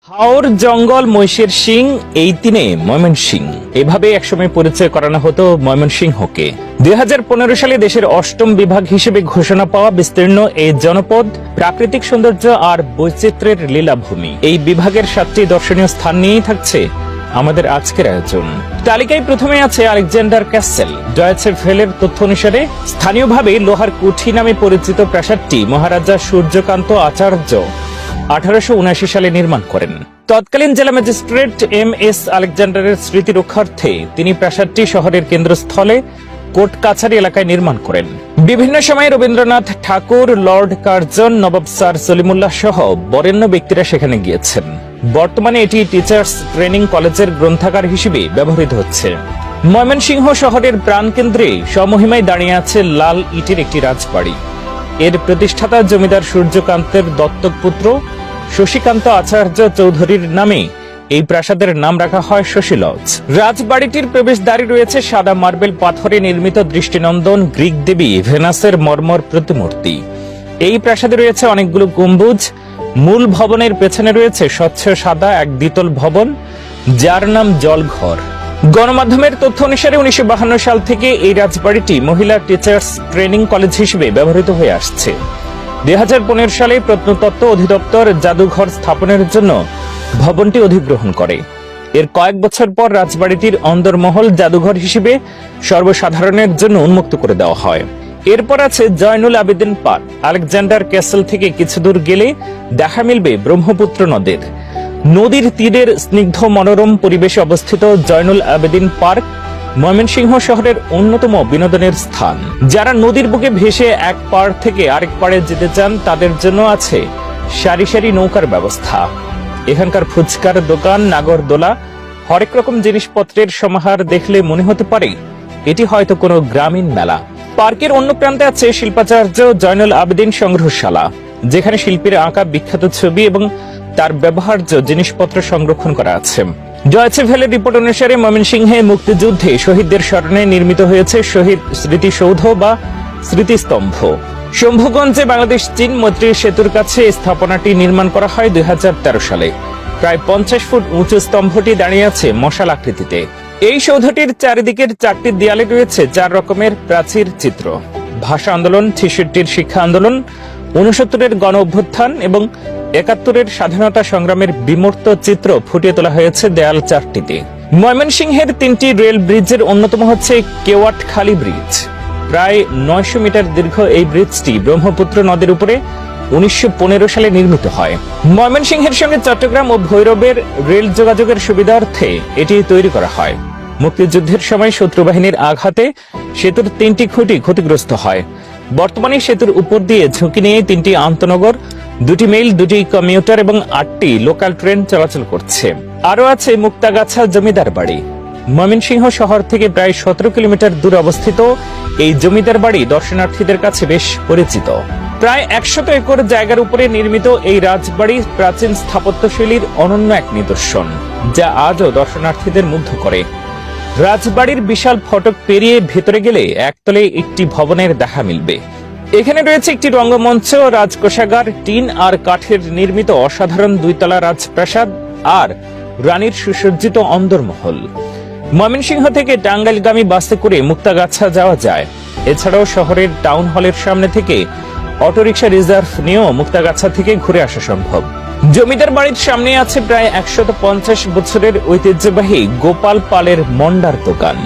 হাওর জঙ্গল মহিষের শিং এই তিনে ময়মনসিংহ এভাবে একসময় পরিচয় করানো হতো ময়মনসিংহকে। 2015 সালে দেশের 8ম বিভাগ হিসেবে ঘোষণা পাওয়া বিস্তীর্ণ এই জনপদ প্রাকৃতিক সৌন্দর্য আর বৈচিত্র্যের লীলাভূমি। এই বিভাগের 7টি দর্শনীয় স্থান নিয়েই থাকছে আমাদের আজকের আয়োজন। তালিকায় প্রথমে আছে আলেকজান্ডার ক্যাসেল। ডয়েচে ভেলের তথ্য অনুসারে স্থানীয়ভাবে লোহার কুঠি নামে পরিচিত প্রাসাদটি মহারাজা সূর্যকান্ত আচার্য 1879 সালে নির্মাণ করেন। তৎকালীন জেলা ম্যাজিস্ট্রেট MS আলেকজান্ডারের স্মৃতি রক্ষার্থে তিনি প্রাসাদটি শহরের কেন্দ্রস্থলে কোর্ট কাছারি এলাকায় নির্মাণ করেন। বিভিন্ন সময়ে রবীন্দ্রনাথ ঠাকুর, লর্ড কার্জন, নবাব স্যার সলিমুল্লাহ সহ বরেণ্য ব্যক্তিরা সেখানে গিয়েছেন। বর্তমানে এটি টিচার্স ট্রেনিং কলেজের গ্রন্থাগার হিসেবে ব্যবহৃত হচ্ছে। ময়মনসিংহ শহরের প্রাণকেন্দ্রে স্বমহিমায় দাঁড়িয়ে আছে লাল ইটের একটি রাজবাড়ি। এর প্রতিষ্ঠাতা জমিদার সূর্যকান্তের দত্তক পুত্র শশীকান্ত আচার্য চৌধুরীর নামে এই প্রাসাদের নাম রাখা হয় শশী লজ। রাজবাড়িটির প্রবেশদ্বারে রয়েছে সাদা মার্বেল পাথরে নির্মিত দৃষ্টিনন্দন গ্রিক দেবী ভেনাসের মর্মর প্রতিমূর্তি। এই প্রাসাদে রয়েছে অনেকগুলো গম্বুজ। মূল ভবনের পেছনে রয়েছে স্বচ্ছ সাদা এক দ্বিতল ভবন, যার নাম জলঘর। গণমাধ্যমের তথ্য অনুসারে 1952 সাল থেকে এই রাজবাড়িটি মহিলা টিচার্স ট্রেনিং কলেজ হিসেবে ব্যবহৃত হয়ে আসছে। 2015 সালে প্রত্নতত্ত্ব অধিদপ্তর জাদুঘর স্থাপনের জন্য ভবনটি অধিগ্রহণ করে। এর কয়েক বছর পর রাজবাড়িটির অন্দরমহল জাদুঘর হিসেবে সর্বসাধারণের জন্য উন্মুক্ত করে দেওয়া হয়। এরপর আছে Zainul Abedin Park. Alexander Castle থেকে কিছু দূর গেলে দেখা মিলবে ব্রহ্মপুত্র নদীর তীরের স্নিগ্ধ মনোরম পরিবেশে অবস্থিত জয়নুল আবেদিন পার্ক ময়মনসিংহ শহরের অন্যতম বিনোদনের স্থান। যারা নদীর বুকে ভেসে এক পাড় থেকে আরেক পাড়ে যেতে চান তাদের জন্য আছে সারি সারি নৌকার ব্যবস্থা। এখানকার ফুচকার দোকান, নাগরদোলা, হরেক রকম জিনিসপত্রের সমাহার দেখলে মনে হতে পারে এটি হয়তো কোনো গ্রামীণ মেলা। পার্কের অন্য প্রান্তে আছে শিল্পাচার্য জয়নুল আবেদিন সংগ্রহশালা, যেখানে শিল্পীর আঁকা বিখ্যাত ছবি এবং তার ব্যবহার্য জিনিসপত্র সংরক্ষণ করা আছে। ডয়েচে ভেলের রিপোর্ট অনুসারে ময়মনসিংহে মুক্তিযুদ্ধে শহীদদের স্মরণে নির্মিত হয়েছে শহীদ স্মৃতিসৌধ বা স্মৃতিস্তম্ভ। শম্ভুগঞ্জে বাংলাদেশ চীন মৈত্রী সেতুর কাছে স্থাপনাটি নির্মাণ করা হয় 2013 সালে। প্রায় 50 ফুট উঁচু স্তম্ভটি দাঁড়িয়ে আছে মশাল আকৃতিতে। এই সৌধটির চারিদিকের 4টি দেয়ালে রয়েছে 4 রকমের প্রাচীর চিত্র। ভাষা আন্দোলন, 66-র শিক্ষা আন্দোলন, 69-এর গণ অভ্যুত্থান এবং 71-এর স্বাধীনতা সংগ্রামের বিমূর্ত চিত্র ফুটিয়ে তোলা হয়েছে দেয়াল 4টিতে। ময়মনসিংহের 3টি রেল ব্রিজের অন্যতম হচ্ছে কেওয়াটখালী ব্রিজ। প্রায় 900 মিটার দীর্ঘ এই ব্রিজটি ব্রহ্মপুত্র নদীর উপরে 1915 সালে নির্মিত হয়। ময়মনসিংহের সঙ্গে চট্টগ্রাম ও ভৈরবের রেল যোগাযোগের সুবিধার্থে এটি তৈরি করা হয়। মুক্তিযুদ্ধের সময় শত্রু বাহিনীর আঘাতে সেতুর 3টি খুঁটি ক্ষতিগ্রস্ত হয়। বর্তমানে সেতুর উপর দিয়ে ঝুঁকি নিয়ে 3টি আন্তনগর, 2টি মেইল, 2টি কমিউটার এবং 8টি লোকাল ট্রেন চলাচল করছে। আরও আছে মুক্তাগাছা জমিদার বাড়ি। ময়মনসিংহ শহর থেকে প্রায় 17 কিলোমিটার দূরে অবস্থিত এই জমিদার বাড়ি দর্শনার্থীদের কাছে বেশ পরিচিত। প্রায় 100 একর জায়গার উপরে নির্মিত এই রাজবাড়ি প্রাচীন স্থাপত্যশৈলীর অনন্য এক নিদর্শন, যা আজও দর্শনার্থীদের মুগ্ধ করে। রাজবাড়ির বিশাল ফটক পেরিয়ে ভেতরে গেলে একতলে একটি ভবনের দেখা মিলবে। এখানে রয়েছে একটি রঙ্গমঞ্চ, রাজকোষাগার, টিন আর কাঠের নির্মিত অসাধারণ 2তলা রাজপ্রাসাদ আর রানীর সুসজ্জিত অন্দরমহল। ময়মনসিংহ থেকে টাঙ্গাইলগামী বাসে করে মুক্তাগাছা যাওয়া যায়। এছাড়াও শহরের টাউন হলের সামনে থেকে অটোরিকশা রিজার্ভ নিয়েও মুক্তাগাছা থেকে ঘুরে আসা সম্ভব। জমিদার বাড়ির সামনে আছে প্রায় 150 বছরের ঐতিহ্যবাহী গোপাল পালের মন্ডার দোকান।